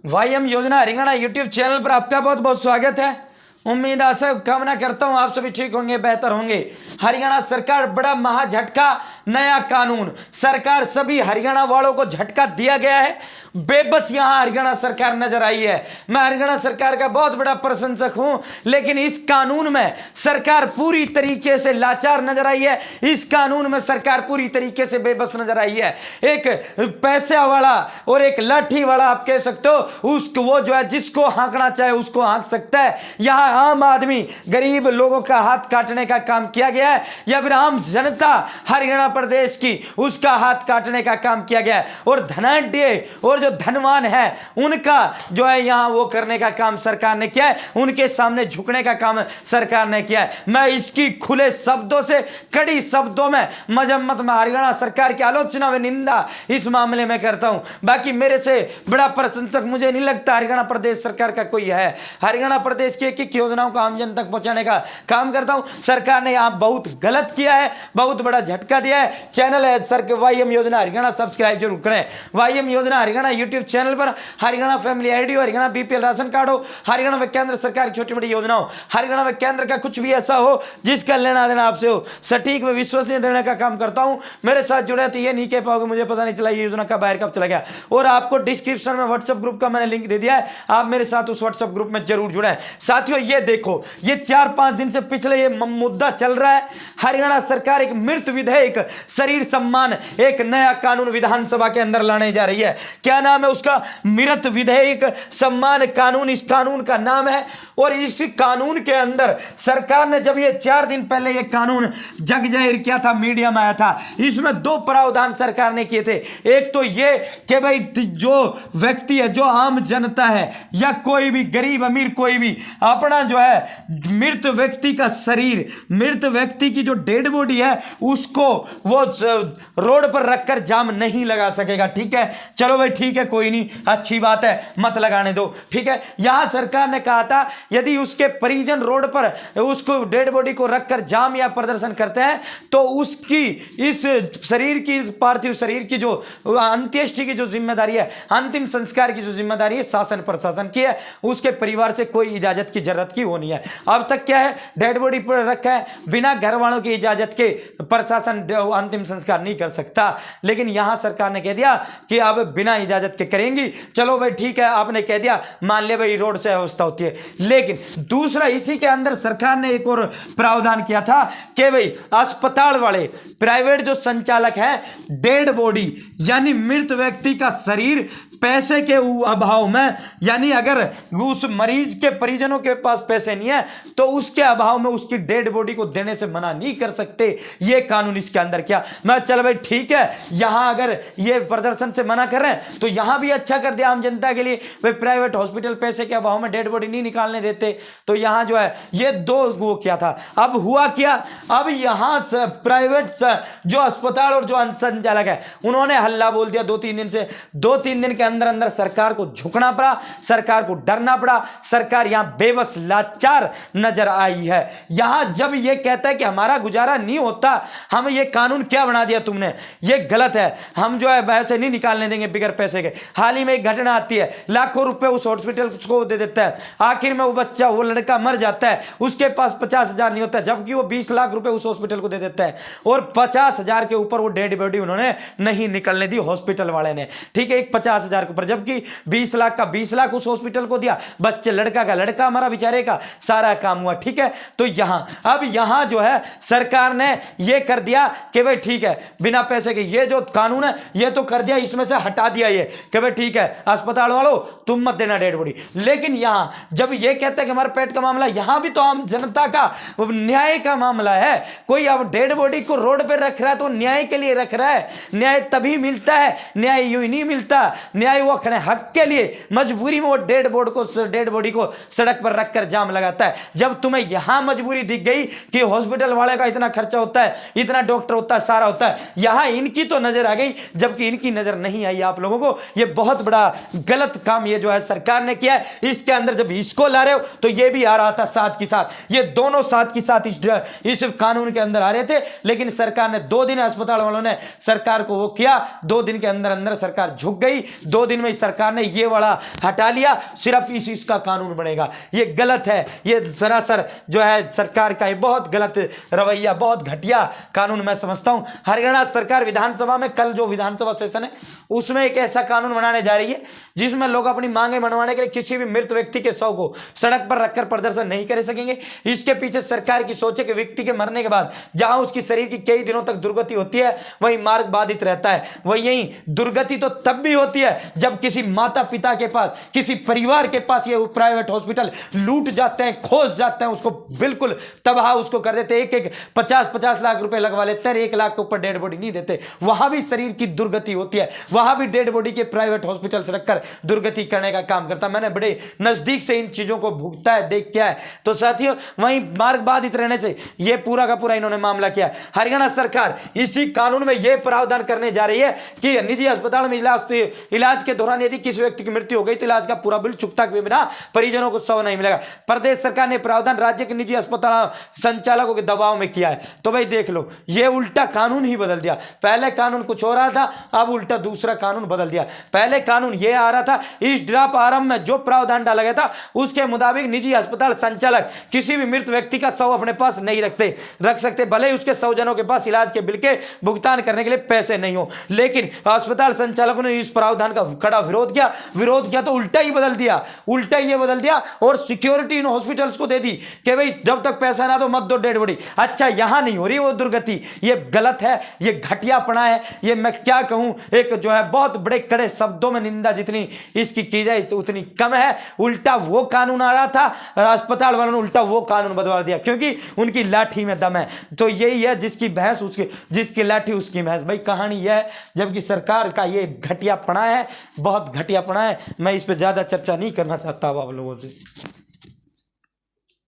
वाईएम योजना Haryana YouTube channel पर आपका बहुत बहुत स्वागत है। उम्मीद आशा कामना करता हूं आप सभी ठीक होंगे, बेहतर होंगे। हरियाणा सरकार बड़ा महा झटका, नया कानून। सरकार सभी हरियाणा वालों को झटका दिया गया है। बेबस यहां हरियाणा सरकार नजर आई है। मैं हरियाणा सरकार का बहुत बड़ा प्रशंसक हूं, लेकिन इस कानून में सरकार पूरी तरीके से लाचार नजर आई है। इस कानून में सरकार पूरी तरीके से बेबस नजर आई है। एक पैसे वाला और एक लाठी वाला आप कह सकते हो, उसको वो जो है जिसको हाँकना चाहे उसको हाँक सकता है। यहां आम आदमी गरीब लोगों का हाथ काटने का काम किया गया है, या फिर आम जनता हरियाणा प्रदेश की उसका हाथ काटने का काम किया गया है। और धनाढ्य और जो धनवान है उनका जो है यहां वो करने का काम सरकार ने किया है, उनके सामने झुकने का काम सरकार ने किया है। मैं इसकी खुले शब्दों से, कड़ी शब्दों में मजम्मत में हरियाणा सरकार की आलोचना व निंदा इस मामले में करता हूं। बाकी मेरे से बड़ा प्रशंसक मुझे नहीं लगता हरियाणा प्रदेश सरकार का कोई है। हरियाणा प्रदेश की एक योजनाओं को आम जन तक पहुंचाने का काम करता हूं। सरकार ने यहां बहुत गलत किया है, बहुत बड़ा झटका दिया है। चैनल है सर के वाईएम योजना हरियाणा, सब्सक्राइब जरूर करें। वाईएम योजना हरियाणा यूट्यूब चैनल पर हरियाणा फैमिली आईडी हो, हरियाणा बीपीएल राशन कार्ड हो, हरियाणा व केंद्र सरकार की छोटी बड़ी योजना हो, हरियाणा व केंद्र का कुछ भी ऐसा हो जिसका लेना देना आपसे हो, सटीक व विश्वसनीय देने का काम करता हूं। मेरे साथ जुड़े तो ये नहीं कह पाओगे मुझे पता नहीं चला ये योजना का बाहर कब चला गया। और आपको डिस्क्रिप्शन में व्हाट्सएप ग्रुप का मैंने लिंक दे दिया है, आप मेरे साथ उस व्हाट्सएप ग्रुप में जरूर जुड़े। साथियों ये देखो, ये 4-5 दिन से पिछले ये मुद्दा चल रहा है। हरियाणा सरकार एक मृत विधेयक शरीर सम्मान, एक नया कानून विधानसभा के अंदर लाने जा रही है। क्या नाम है उसका? मृत विधेयक सम्मान कानून इस कानून का नाम है। और इस कानून के अंदर सरकार ने जब ये 4 दिन पहले ये कानून जग जाहिर किया था, मीडिया में आया था, इसमें 2 प्रावधान सरकार ने किए थे। एक तो ये कि भाई जो व्यक्ति है, जो आम जनता है या कोई भी गरीब अमीर कोई भी अपना जो है मृत व्यक्ति का शरीर, मृत व्यक्ति की जो डेड बॉडी है उसको वो रोड पर रखकर जाम नहीं लगा सकेगा। ठीक है, चलो भाई ठीक है, कोई नहीं, अच्छी बात है, मत लगाने दो। ठीक है, यहां सरकार ने कहा था यदि उसके परिजन रोड पर उसको डेड बॉडी को रखकर जाम या प्रदर्शन करते हैं तो उसकी इस शरीर की, पार्थिव शरीर की जो अंत्येष्टि की जो जिम्मेदारी है, अंतिम संस्कार की जो जिम्मेदारी है शासन प्रशासन की है, उसके परिवार से कोई इजाजत की जरूरत की होनी है। अब तक क्या है, डेड बॉडी पर रखा है, बिना घर वालों की इजाजत के प्रशासन अंतिम संस्कार नहीं कर सकता। लेकिन यहां सरकार ने कह दिया कि अब बिना इजाजत के करेंगी। चलो भाई ठीक है, आपने कह दिया, मान ले भाई रोड से व्यवस्था होती है। लेकिन दूसरा इसी के अंदर सरकार ने एक और प्रावधान किया था कि भाई अस्पताल वाले प्राइवेट जो संचालक हैं, डेड बॉडी यानी मृत व्यक्ति का शरीर पैसे के अभाव में, यानी अगर उस मरीज के परिजनों के पास पैसे नहीं है तो उसके अभाव में उसकी डेड बॉडी को देने से मना नहीं कर सकते। ये कानून इसके अंदर किया। मैं चल भाई ठीक है, यहां अगर ये प्रदर्शन से मना कर रहे हैं तो यहां भी अच्छा कर दिया आम जनता के लिए। भाई प्राइवेट हॉस्पिटल पैसे के अभाव में डेड बॉडी नहीं निकालने देते, तो यहां जो है ये 2 वो किया था। अब हुआ क्या, अब यहां से प्राइवेट जो अस्पताल और जो संचालक है उन्होंने हल्ला बोल दिया 2-3 दिन से। 2-3 दिन के अंदर अंदर सरकार को झुकना पड़ा, सरकार को डरना पड़ा। सरकार यहां बेबस लाचार नजर आई है। यहां जब यह कहता है कि हमारा गुजारा नहीं होता, हम ये कानून क्या बना दिया तुमने, ये गलत है, हम जो है पैसे नहीं निकालने देंगे बिगर पैसे के। हाल ही में एक घटना आती है, लाखों रुपए उस हॉस्पिटल को दे देता है, आखिर में वो बच्चा, वो लड़का मर जाता है, उसके पास 50,000 नहीं होता, जबकि वो 20 लाख रुपए उस हॉस्पिटल को दे देता है। और 50,000 के ऊपर वो डेड बॉडी उन्होंने नहीं निकलने दी हॉस्पिटल वाले ने। ठीक है, एक 50,000 के ऊपर, जबकि 20 लाख का 20 लाख उस हॉस्पिटल को दिया, बच्चे लड़का का लड़का हमारा बेचारे का सारा काम हुआ। ठीक है, तो अब यहां जो है सरकार ने यह कर दिया कि भाई ठीक है, बिना पैसे के ये जो कानून है ये तो कर दिया, इसमें से हटा दिया ये कि भाई ठीक है अस्पताल वालों तुम मत देना डेड बॉडी। लेकिन यहां जब ये कहता है कि हमारे पेट का मामला, यहां भी तो आम जनता का न्याय का मामला है। कोई अब डेड बॉडी को रोड पर रख रहा है तो न्याय के लिए रख रहा है। न्याय तभी मिलता है, न्याय यूं ही नहीं मिलता। न्याय वो खड़े हक के लिए, मजबूरी में वो डेड बॉडी को सड़क पर रखकर जाम लगाता है। जब तुम्हें यहां मजबूरी दिख गई कि हॉस्पिटल वाले का इतना खर्चा होता है, इतना डॉक्टर होता है, सारा होता है, यहां इनकी तो नजर आ गई, जबकि इनकी नजर नहीं आई आप लोगों को। ये बहुत बड़ा गलत काम ये जो है सरकार ने किया है। इसके अंदर जब इसको ला रहे रहे हो तो ये भी आ रहा था साथ के साथ। ये दोनों साथ के साथ इस कानून के अंदर आ रहे थे, लेकिन सरकार ने 2 दिन, अस्पताल वालों ने सरकार को वो किया, 2 दिन के अंदर अंदर सरकार झुक गई, 2 दिन में सरकार ने ये वाला हटा लिया, सिर्फ इसका कानून बनेगा। ये गलत है, ये सरासर जो है सरकार का ये बहुत गलत रवैया, बहुत घटिया कानून मैं समझता हूं। हरियाणा सरकार विधानसभा में, कल जो विधानसभा सेशन है उसमें एक ऐसा कानून बनाने जा रही है जिसमें लोग अपनी मांगे मनवाने के लिए किसी भी मृत व्यक्ति के शव को सड़क पर रखकर प्रदर्शन नहीं कर सकेंगे। इसके पीछे सरकार की सोच है कि व्यक्ति के मरने के बाद जहां उसकी शरीर की कई दिनों तक दुर्गति होती है वहीं मार्ग बाधित रहता है। वही यही दुर्गति तो तब भी होती है जब किसी माता पिता के पास, किसी परिवार के पास ये प्राइवेट हॉस्पिटल लूट जाते हैं, खोस जाते हैं, उसको बिल्कुल तबाह उसको कर देते हैं। एक 50-50 लाख रुपए लगवा लेते हैं, 1 लाख के ऊपर डेड बॉडी नहीं देते। वहां भी शरीर की दुर्गति होती है, वहां भी डेड बॉडी के प्राइवेट हॉस्पिटल से रखकर दुर्गति करने का काम करता। मैंने बड़े नजदीक से इन चीजों को भुगता है, देख किया है। तो साथियों, वहीं मार्ग बाधित रहने से ये पूरा का पूरा इन्होंने मामला किया। हरियाणा सरकार इसी कानून में यह प्रावधान करने जा रही है कि निजी अस्पताल में इलाज के दौरान यदि किसी व्यक्ति की मृत्यु हो गई तो इलाज का पूरा बिल चुकता के बिना परिजनों को शव नहीं मिलेगा। प्रदेश सरकार ने प्रावधान राज्य के निजी अस्पताल संचालकों के दबाव में किया है। तो भाई देख लो, ये उल्टा कानून ही बदल दिया। पहले कानून कुछ हो रहा था, अब उल्टा दूसरा कानून बदल दिया। पहले कानून ये आ रहा था, इस ड्राफ्ट आरंभ में जो प्रावधान डाला गया था उसके मुताबिक निजी अस्पताल संचालक किसी भी मृत व्यक्ति का शव अपने पास नहीं रख सकते, भले ही उसके स्वजनों के पास इलाज के बिल के भुगतान करने के लिए पैसे नहीं हो। लेकिन अस्पताल संचालकों ने इस प्रावधान का कड़ा विरोध किया तो उल्टा ही बदल दिया और सिक्योरिटी इन हॉस्पिटल्स को दे दी कि भाई जब तक पैसा ना दो मत दो डेड बॉडी। अच्छा, यहां नहीं हो रही वो दुर्गति, ये गलत है, ये घटियापना है, ये मैं क्या कहूं, एक जो है बहुत बड़े कड़े शब्दों में निंदा जितनी इसकी की जाए उतनी कम है। उल्टा वो कानून आ रहा था, अस्पताल वालों ने उल्टा वो कानून बदलवा दिया क्योंकि उनकी लाठी में दम है। तो यही है, जिसकी भैंस उसकी, जिसकी लाठी उसकी भैंस। भाई कहानी यह है, जबकि सरकार का ये घटियापना है, बहुत घटियापना है। मैं इस पर ज्यादा चर्चा नहीं करना चाहता आप लोगों से।